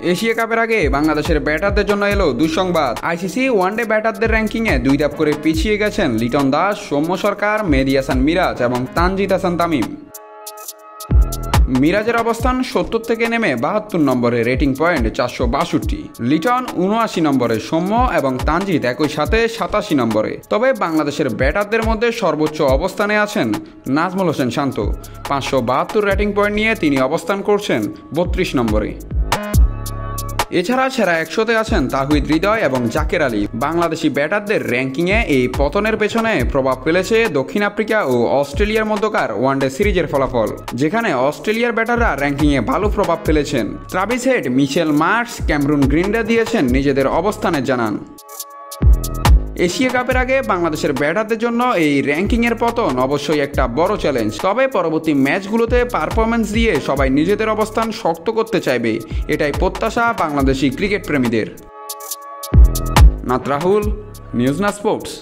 Asia কাপের আগে বাংলাদেশের ব্যাটারদের জন্য এলো দুঃসংবাদ। আইসিসি ওয়ানডে ব্যাটারদের র্যাঙ্কিংয়ে 2 ধাপ করে পিছিয়ে গেছেন লিটন দাস, সৌম্য সরকার, মেহেদী হাসান মিরাজ এবং তানজিদ হাসান তামিম। মিরাজের অবস্থান 70 থেকে নেমে 72 নম্বরে, রেটিং পয়েন্ট 462। লিটন 79 নম্বরে, সৌম্য এবং তানজিদ একই সাথে 87 নম্বরে। তবে বাংলাদেশের ব্যাটারদের মধ্যে সর্বোচ্চ অবস্থানে আছেন নাজমুল হোসেন শান্ত। 572 রেটিং পয়েন্ট নিয়ে তিনি অবস্থান করছেন 32 নম্বরে। এছাড়া সেরা 100-তে আছেন তাহিদ হৃদয় এবং জাকের আলী। বাংলাদেশি ব্যাটারদের র্যাঙ্কিংয়ে এই পতনের পেছনে প্রভাব ফেলেছে দক্ষিণ আফ্রিকা ও অস্ট্রেলিয়ার মধ্যকার ওয়ানডে সিরিজের ফলাফল, যেখানে অস্ট্রেলিয়ার ব্যাটাররা র্যাঙ্কিংয়ে ভালো প্রভাব ফেলেছেন। Travis Head, Mitchell Marsh, Cameron গ্রিনরা দিয়েছেন নিজেদের অবস্থানের জানান। এশিয়া কাপের আগে বাংলাদেশের ব্যাটারদের জন্য এই র্যাঙ্কিংয়ের পতন অবশ্যই একটা বড় চ্যালেঞ্জ। তবে পরবর্তী ম্যাচগুলোতে পারফরম্যান্স দিয়ে সবাই নিজেদের অবস্থান শক্ত করতে চাইবে, এটাই প্রত্যাশা বাংলাদেশি ক্রিকেট প্রেমীদের। নাত রাহুল, নিউজ না স্পোর্টস।